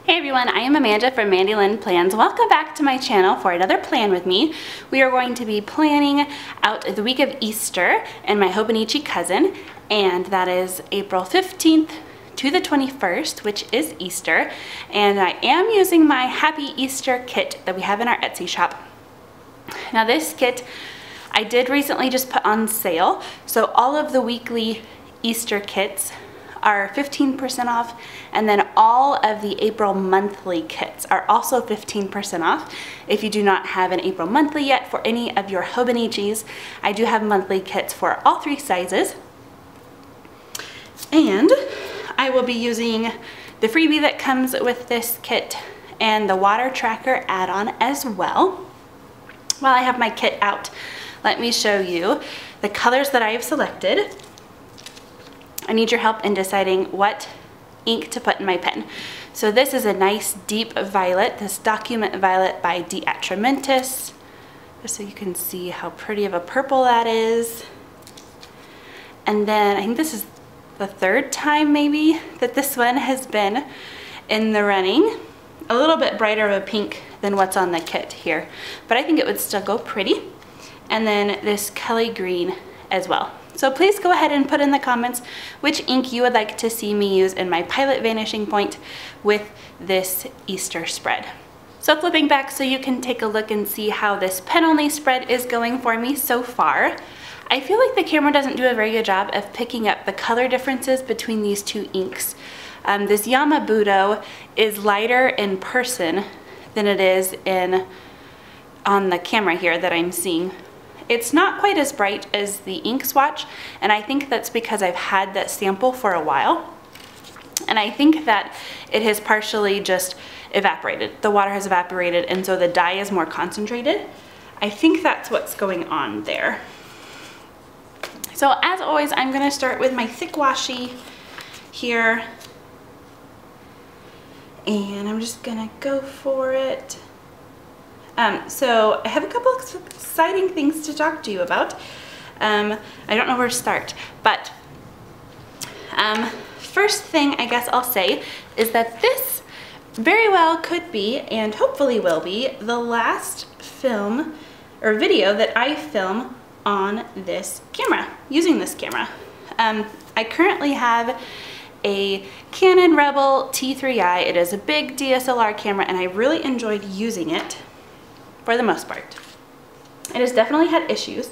Hey everyone, I am Amanda from Mandy Lynn Plans. Welcome back to my channel for another plan with me. We are going to be planning out the week of Easter and my Hobonichi cousin, and that is April 15th to the 21st, which is Easter. And I am using my Happy Easter kit that we have in our Etsy shop. Now this kit I did recently just put on sale, so all of the weekly Easter kits are 15% off, and then all of the April monthly kits are also 15% off. If you do not have an April monthly yet for any of your Hobonichis, I do have monthly kits for all 3 sizes. And I will be using the freebie that comes with this kit and the water tracker add-on as well. While I have my kit out, let me show you the colors that I have selected. I need your help in deciding what ink to put in my pen. So this is a nice deep violet, this Document Violet by De Atramentis, just so you can see how pretty of a purple that is. And then I think this is the 3rd time maybe that this one has been in the running. A little bit brighter of a pink than what's on the kit here, but I think it would still go pretty. And then this Kelly green as well. So please go ahead and put in the comments which ink you would like to see me use in my Pilot Vanishing Point with this Easter spread. So flipping back so you can take a look and see how this pen only spread is going for me so far. I feel like the camera doesn't do a very good job of picking up the color differences between these 2 inks. This Yamabudo is lighter in person than it is on the camera here that I'm seeing. It's not quite as bright as the ink swatch, and I think that's because I've had that sample for a while. And I think that it has partially just evaporated. The water has evaporated, and so the dye is more concentrated. I think that's what's going on there. So as always, I'm gonna start with my thick washi here. And I'm just gonna go for it. So I have a couple of exciting things to talk to you about. I don't know where to start, but first thing I guess I'll say is that this very well could be, and hopefully will be, the last film or video that I film on this camera, using this camera. I currently have a Canon Rebel T3i. It is a big DSLR camera, and I really enjoyed using it for the most part. It has definitely had issues,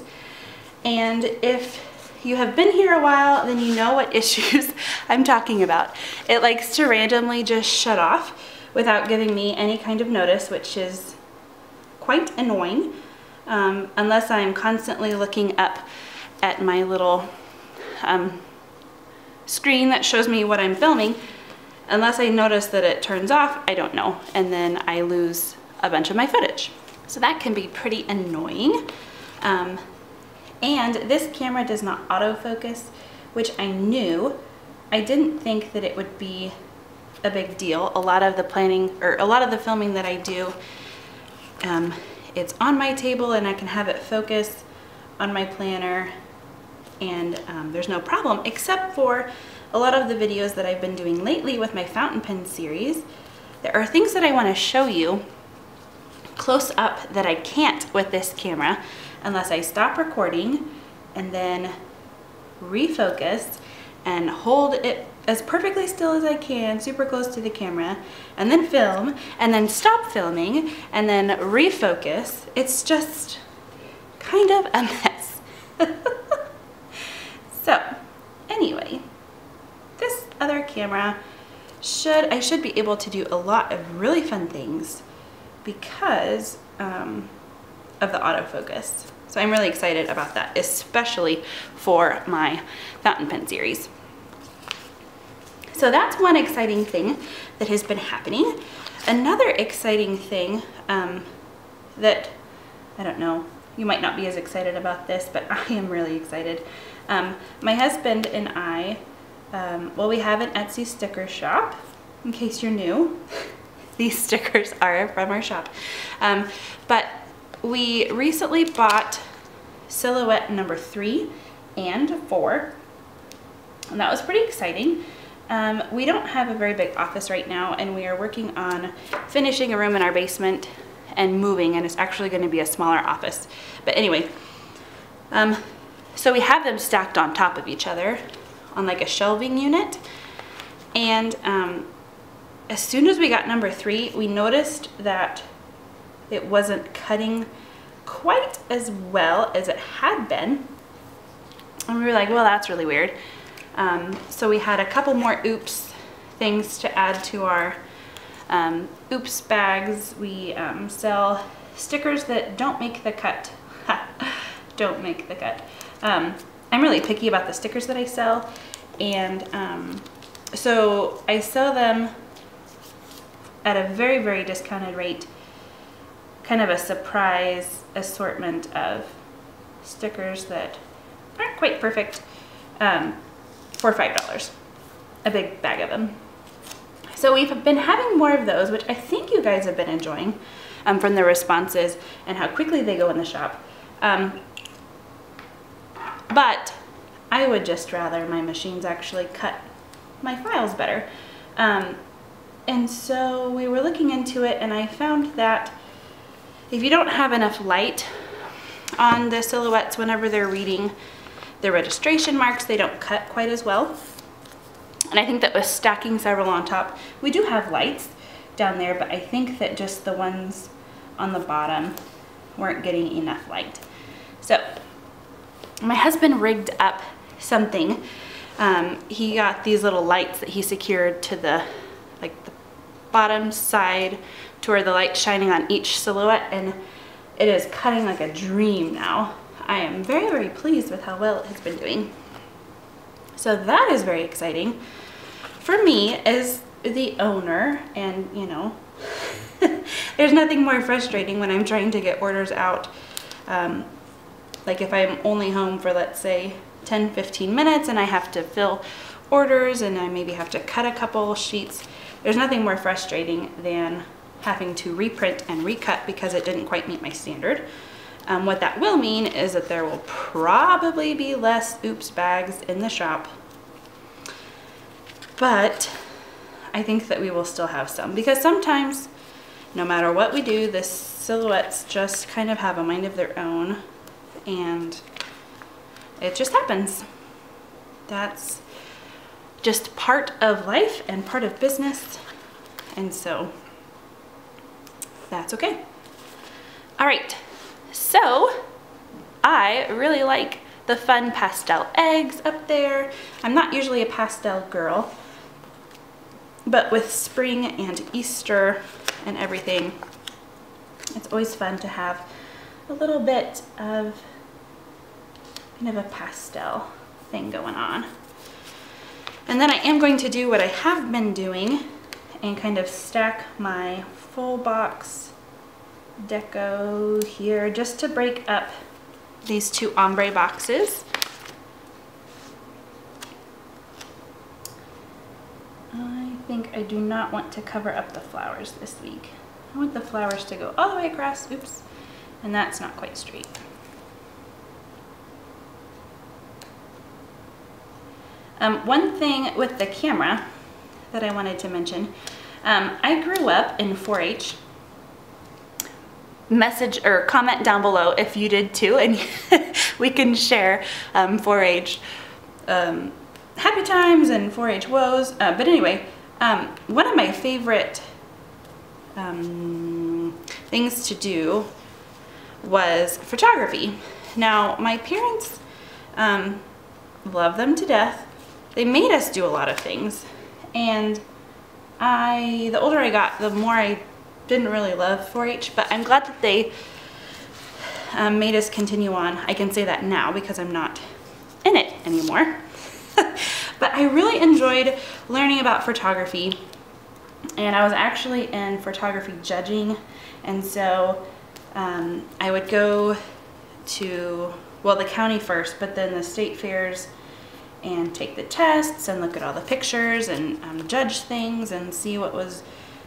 and if you have been here a while, then you know what issues I'm talking about. It likes to randomly just shut off without giving me any kind of notice, which is quite annoying, unless I'm constantly looking up at my little screen that shows me what I'm filming. Unless I notice that it turns off, I don't know, and then I lose a bunch of my footage. So that can be pretty annoying. And this camera does not autofocus, which I knew. I didn't think that it would be a big deal. A lot of the planning, or a lot of the filming that I do, it's on my table and I can have it focus on my planner, and there's no problem, except for a lot of the videos that I've been doing lately with my fountain pen series. There are things that I want to show you close up that I can't with this camera unless I stop recording and then refocus and hold it as perfectly still as I can, super close to the camera, and then film, and then stop filming, and then refocus. It's just kind of a mess. So anyway, this other camera I should be able to do a lot of really fun things because of the autofocus. So I'm really excited about that, especially for my fountain pen series. So that's one exciting thing that has been happening. Another exciting thing that, I don't know, you might not be as excited about this, but I am really excited. My husband and I, well, we have an Etsy sticker shop, in case you're new. These stickers are from our shop. But we recently bought silhouette number 3 and 4, and that was pretty exciting. We don't have a very big office right now, and we are working on finishing a room in our basement and moving, and it's actually going to be a smaller office. But anyway, so we have them stacked on top of each other on like a shelving unit. And as soon as we got number 3, we noticed that it wasn't cutting quite as well as it had been. And we were like, well, that's really weird. So we had a couple more oops things to add to our oops bags. We sell stickers that don't make the cut. Don't make the cut. I'm really picky about the stickers that I sell, and so I sell them at a very, very discounted rate, kind of a surprise assortment of stickers that aren't quite perfect, for $5, a big bag of them. So we've been having more of those, which I think you guys have been enjoying, from the responses and how quickly they go in the shop. But I would just rather my machines actually cut my files better. And so we were looking into it, and I found that if you don't have enough light on the silhouettes whenever they're reading the registration marks, they don't cut quite as well. And I think that with stacking several on top, we do have lights down there, but I think that just the ones on the bottom weren't getting enough light. So my husband rigged up something. He got these little lights that he secured to the bottom side to where the light's shining on each silhouette, and it is cutting like a dream now. I am very, very pleased with how well it has been doing. So that is very exciting for me as the owner, and you know, there's nothing more frustrating when I'm trying to get orders out. Like if I'm only home for, let's say, 10-15 minutes and I have to fill orders and I maybe have to cut a couple sheets, there's nothing more frustrating than having to reprint and recut because it didn't quite meet my standard. What that will mean is that there will probably be less oops bags in the shop, but I think that we will still have some, because sometimes no matter what we do, the silhouettes just kind of have a mind of their own, and it just happens. That's just part of life and part of business, and so that's okay. All right, so I really like the fun pastel eggs up there. I'm not usually a pastel girl, but with spring and Easter and everything, it's always fun to have a little bit of kind of a pastel thing going on. And then I am going to do what I have been doing and kind of stack my full box deco here just to break up these two ombre boxes. I think I do not want to cover up the flowers this week. I want the flowers to go all the way across, oops, and that's not quite straight. One thing with the camera that I wanted to mention, I grew up in 4-H. Message or comment down below if you did too, and we can share 4-H happy times and 4-H woes. But anyway, one of my favorite things to do was photography. Now, my parents love them to death. They made us do a lot of things, and the older I got, the more I didn't really love 4-H, but I'm glad that they made us continue on. I can say that now because I'm not in it anymore. But I really enjoyed learning about photography, and I was actually in photography judging, and so I would go to, well, the county first, but then the state fairs, and take the tests and look at all the pictures and judge things and see what was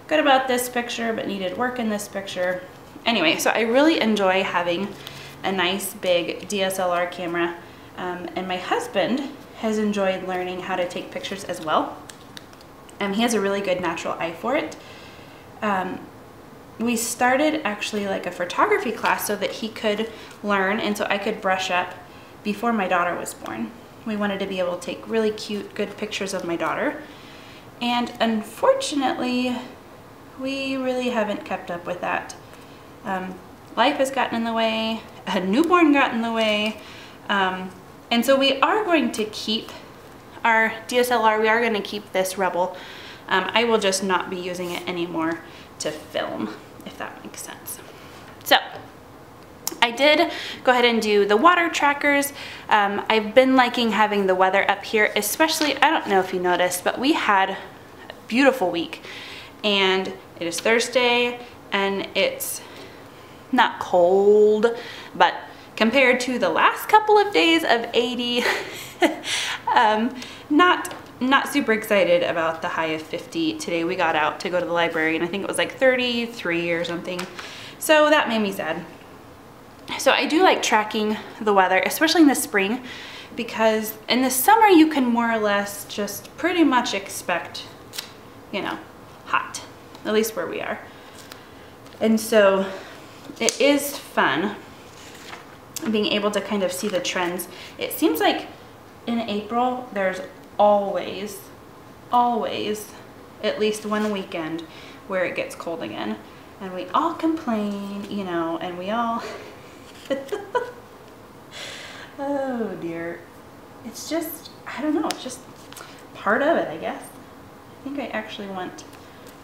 good about this picture but needed work in this picture. Anyway, so I really enjoy having a nice big DSLR camera, and my husband has enjoyed learning how to take pictures as well. He has a really good natural eye for it. We started actually like a photography class so that he could learn and so I could brush up before my daughter was born. We wanted to be able to take really cute, good pictures of my daughter. And unfortunately, we really haven't kept up with that. Life has gotten in the way, a newborn got in the way. And so we are going to keep our DSLR, we are going to keep this Rebel. I will just not be using it anymore to film, if that makes sense. So I did go ahead and do the water trackers. I've been liking having the weather up here, especially, I don't know if you noticed, but we had a beautiful week. And it is Thursday and it's not cold, but compared to the last couple of days of 80, not super excited about the high of 50. Today we got out to go to the library and I think it was like 33 or something. So that made me sad. So I do like tracking the weather, especially in the spring, because in the summer you can more or less just pretty much expect, you know, hot, at least where we are. And so it is fun being able to kind of see the trends. It seems like in April there's always at least one weekend where it gets cold again, and we all complain, you know, and we all oh dear, it's just, I don't know, it's just part of it, I guess. I think I actually want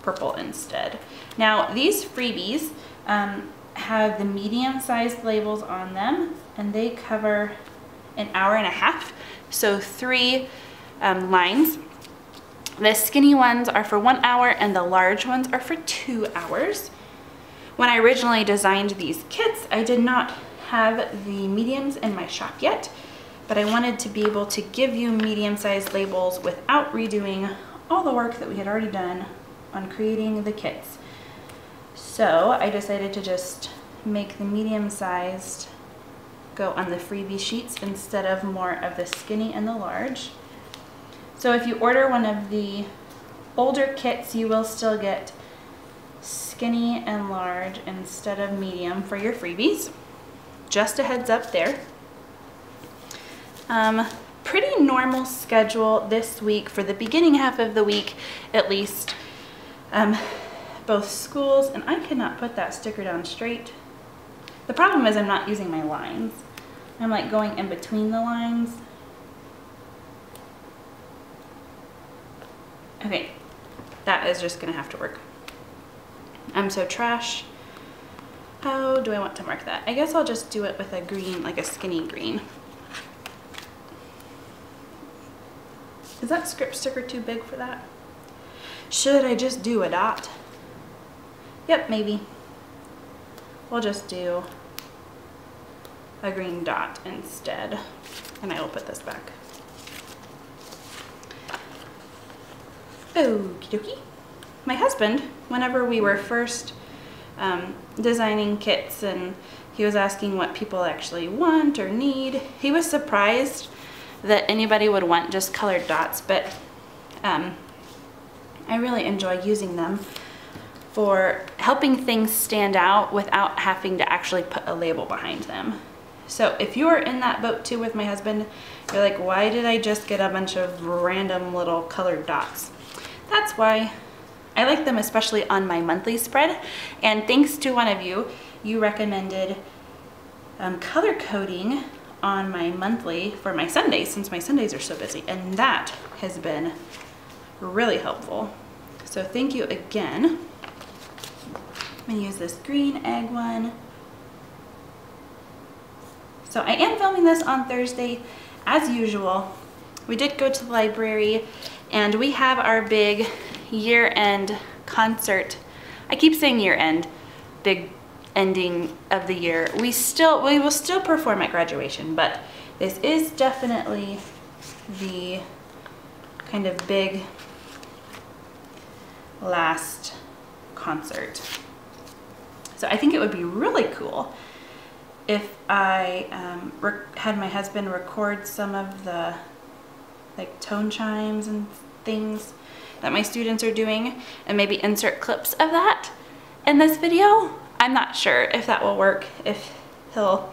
purple instead. Now these freebies have the medium-sized labels on them, and they cover an hour and a half, so 3 lines. The skinny ones are for 1 hour and the large ones are for 2 hours. When I originally designed these kits, I did not have the mediums in my shop yet, but I wanted to be able to give you medium-sized labels without redoing all the work that we had already done on creating the kits. So I decided to just make the medium-sized go on the freebie sheets instead of more of the skinny and the large. So if you order one of the older kits, you will still get skinny and large instead of medium for your freebies. Just a heads up there. Pretty normal schedule this week for the beginning half of the week, at least. Both schools, and I cannot put that sticker down straight. The problem is I'm not using my lines. I'm like going in between the lines. Okay, that is just gonna have to work. I'm so trash. How do I want to mark that? I guess I'll just do it with a green, like a skinny green. Is that script sticker too big for that? Should I just do a dot? Yep, maybe. We'll just do a green dot instead. And I will put this back. Okie dokie. My husband, whenever we were first designing kits and he was asking what people actually want or need, he was surprised that anybody would want just colored dots, but I really enjoy using them for helping things stand out without having to actually put a label behind them. So if you are in that boat too with my husband, you're like, why did I just get a bunch of random little colored dots? That's why. I like them especially on my monthly spread, and thanks to one of you, you recommended color coding on my monthly for my Sundays, since my Sundays are so busy, and that has been really helpful. So thank you again. I'm gonna use this green egg one. So I am filming this on Thursday, as usual. We did go to the library and we have our big year-end concert. I keep saying year-end, big ending of the year. We will still perform at graduation, but this is definitely the kind of big last concert. So I think it would be really cool if I had my husband record some of the like tone chimes and things, that my students are doing and maybe insert clips of that in this video. I'm not sure if that will work, if he'll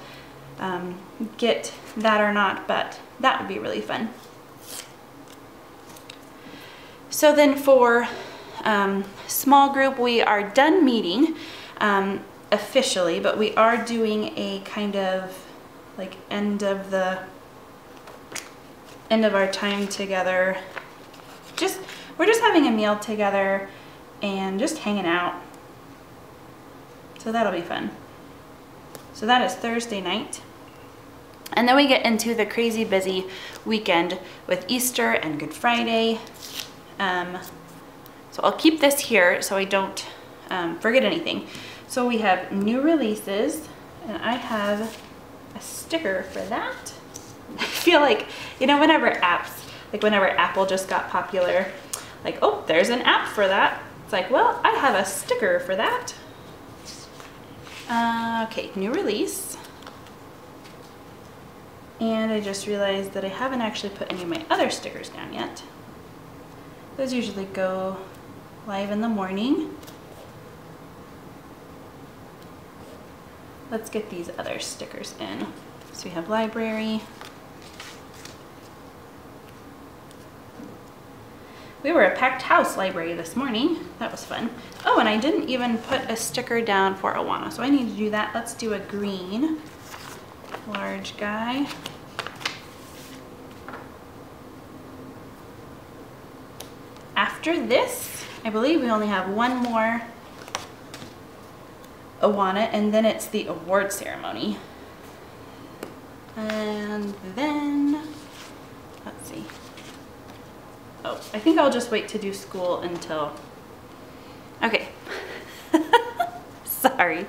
get that or not, but that would be really fun. So then for small group, we are done meeting officially, but we are doing a kind of like end of our time together. We're just having a meal together and just hanging out. So that'll be fun. So that is Thursday night. And then we get into the crazy busy weekend with Easter and Good Friday. So I'll keep this here so I don't forget anything. So we have new releases, and I have a sticker for that. I feel like, you know, whenever Apple just got popular, like, oh, there's an app for that. It's like, well, I have a sticker for that. Okay, new release. And I just realized that I haven't actually put any of my other stickers down yet. Those usually go live in the morning. Let's get these other stickers in. So we have library. We were a packed house library this morning. That was fun. Oh, and I didn't even put a sticker down for Awana, so I need to do that. Let's do a green large guy. After this, I believe we only have one more Awana, and then it's the award ceremony. And then, let's see. Oh, I think I'll just wait to do school until, okay. Sorry.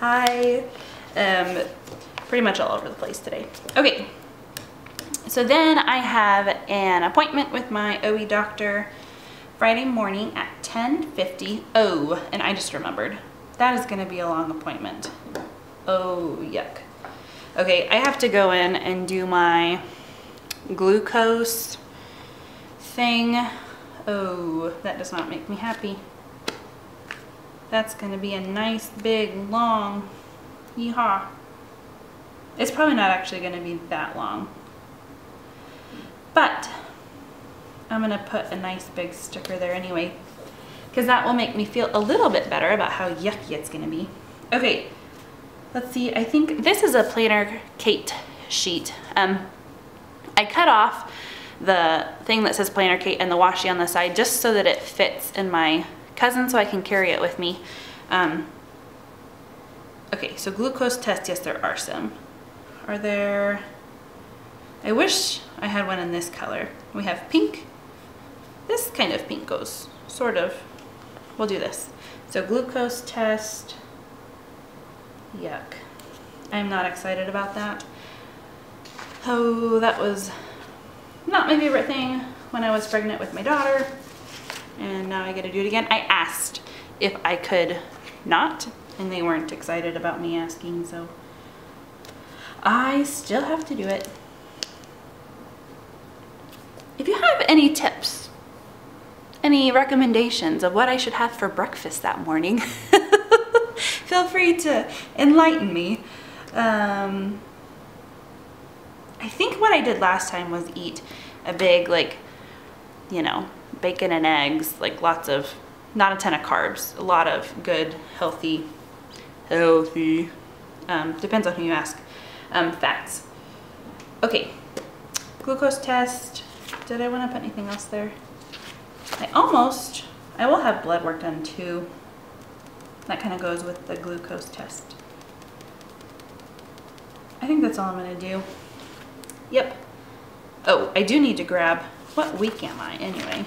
I am pretty much all over the place today. Okay, so then I have an appointment with my OE doctor Friday morning at 10:50. Oh, and I just remembered. That is gonna be a long appointment. Oh, yuck. Okay, I have to go in and do my glucose thing. Oh, that does not make me happy. That's gonna be a nice, big, long, yeehaw. It's probably not actually gonna be that long, but I'm gonna put a nice big sticker there anyway, because that will make me feel a little bit better about how yucky it's gonna be. Okay, let's see, I think this is a planner Kate sheet. I cut off the thing that says Planner Kate and the washi on the side just so that it fits in my cousin so I can carry it with me. Okay, so glucose test, yes, there are some. Are there, I wish I had one in this color. We have pink. This kind of pink goes, sort of. We'll do this. So glucose test, yuck. I'm not excited about that. Oh, that was not my favorite thing when I was pregnant with my daughter, and now I get to do it again. I asked if I could not, and they weren't excited about me asking, so I still have to do it. If you have any tips, any recommendations of what I should have for breakfast that morning, feel free to enlighten me. I think what I did last time was eat a big, like, you know, bacon and eggs, like lots of, not a ton of carbs, a lot of good, healthy, depends on who you ask, fats. Okay, glucose test. Did I want to put anything else there? I will have blood work done too. That kind of goes with the glucose test. I think that's all I'm going to do. Yep. Oh, I do need to grab, what week am I anyway?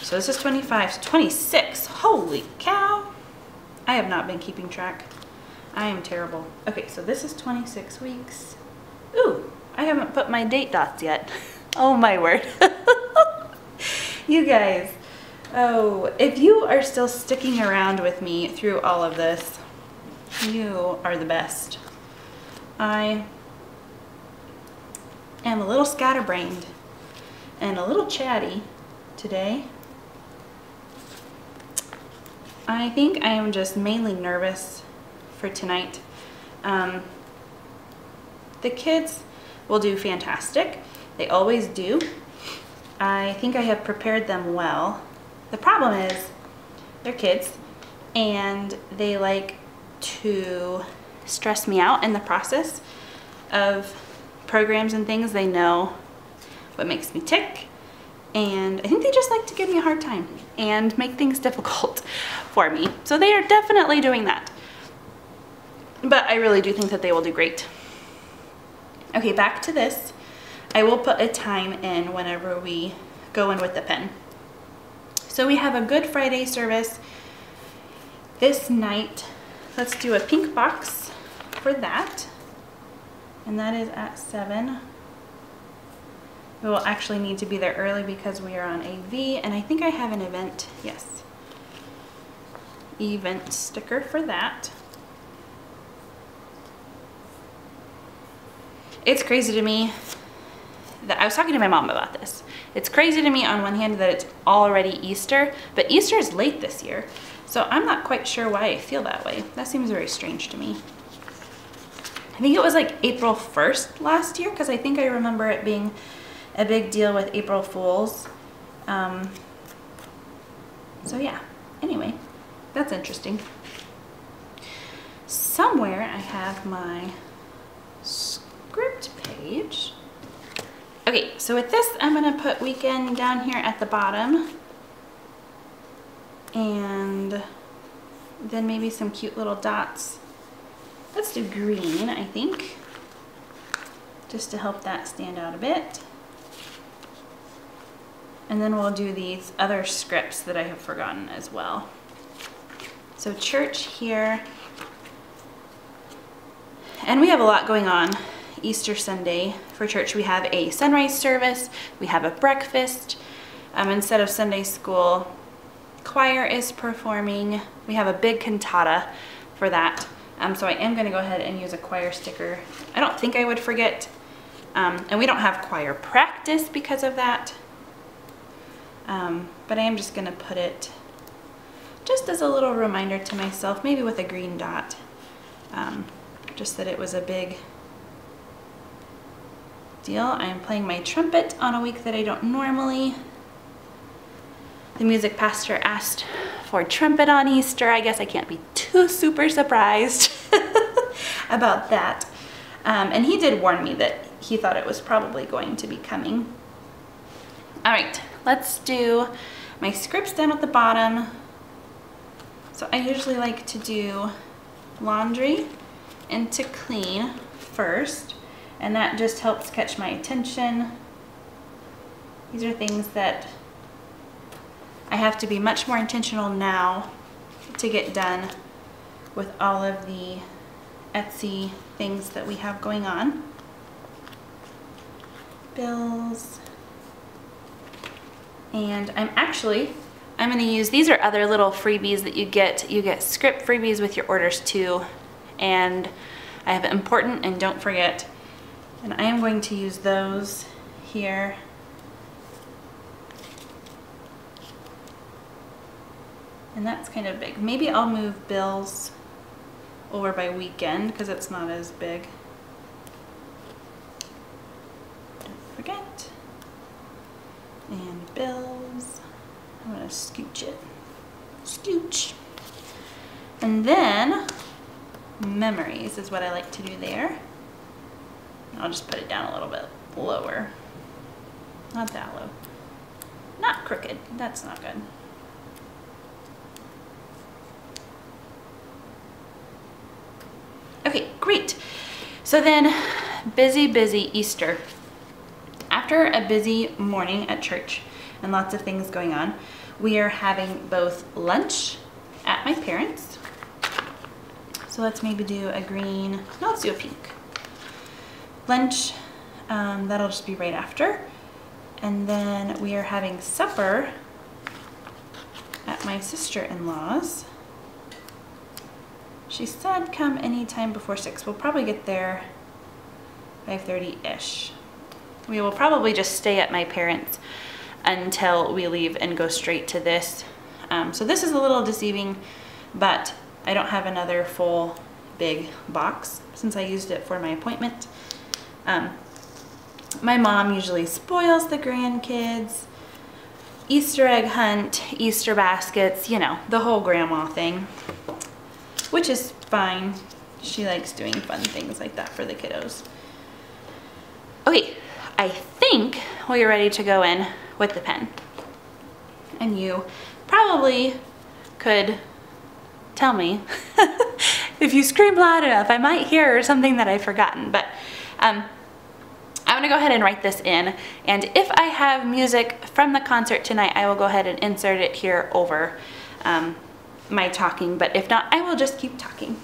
So this is 25, so 26. Holy cow. I have not been keeping track. I am terrible. Okay, so this is 26 weeks. Ooh, I haven't put my date dots yet. Oh my word. You guys, oh, if you are still sticking around with me through all of this, you are the best. I am a little scatterbrained and a little chatty, today. I think I am just mainly nervous for tonight. The kids will do fantastic. They always do. I think I have prepared them well. The problem is they're kids and they like to stress me out in the process of programs and things. They know what makes me tick, and I think they just like to give me a hard time and make things difficult for me. So they are definitely doing that. But I really do think that they will do great. Okay, back to this. I will put a time in whenever we go in with the pen. So we have a Good Friday service this night. Let's do a pink box for that. And that is at 7. We will actually need to be there early because we are on AV, and I think I have an event, yes. Event sticker for that. It's crazy to me that I was talking to my mom about this. It's crazy to me on one hand that it's already Easter, but Easter is late this year. So I'm not quite sure why I feel that way. That seems very strange to me. I think it was like April 1st last year, because I think I remember it being a big deal with April Fools. So yeah, anyway, that's interesting. Somewhere I have my script page. Okay, so with this, I'm gonna put weekend down here at the bottom. And then maybe some cute little dots. Let's do green, I think, just to help that stand out a bit. And then we'll do these other scripts that I have forgotten as well. So church here. And we have a lot going on Easter Sunday for church. We have a sunrise service, we have a breakfast. Instead of Sunday school, choir is performing. We have a big cantata for that. So I am gonna go ahead and use a choir sticker. I don't think I would forget. And we don't have choir practice because of that. But I am just gonna put it just as a little reminder to myself, maybe with a green dot, just that it was a big deal. I am playing my trumpet on a week that I don't normally. The music pastor asked for trumpet on Easter. I guess I can't be too super surprised about that. And he did warn me that he thought it was probably going to be coming. All right, let's do my scripts down at the bottom. So I usually like to do laundry and to clean first, and that just helps catch my attention. These are things that I have to be much more intentional now to get done with all of the Etsy things that we have going on. Bills. And I'm gonna use, these are other little freebies that you get. You get script freebies with your orders too. And I have important and don't forget. And I am going to use those here. And that's kind of big. Maybe I'll move bills over by weekend because it's not as big. Don't forget. And bills. I'm gonna scooch it. Scooch. And then memories is what I like to do there. I'll just put it down a little bit lower. Not that low. Not crooked. That's not good. Okay, great. So then, busy Easter. After a busy morning at church and lots of things going on, we are having both lunch at my parents'. So let's maybe do a green, no, let's do a pink. Lunch, that'll just be right after. And then we are having supper at my sister-in-law's. She said come anytime before 6. We'll probably get there 5:30-ish. We will probably just stay at my parents' until we leave and go straight to this. So this is a little deceiving, but I don't have another full big box since I used it for my appointment. My mom usually spoils the grandkids, Easter egg hunt, Easter baskets, you know, the whole grandma thing, which is fine. She likes doing fun things like that for the kiddos. Okay, I think we're ready to go in with the pen. And you probably could tell me if you scream loud enough, I might hear something that I've forgotten, but I'm gonna go ahead and write this in, and if I have music from the concert tonight, I will go ahead and insert it here over my talking, but if not, I will just keep talking.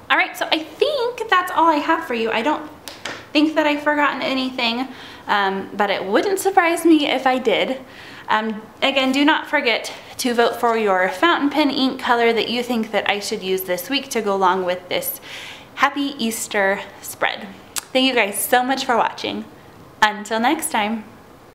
All right, so I think that's all I have for you. I don't think that I've forgotten anything, but it wouldn't surprise me if I did. Again, do not forget to vote for your fountain pen ink color that you think that I should use this week to go along with this Happy Easter spread. Thank you guys so much for watching. Until next time.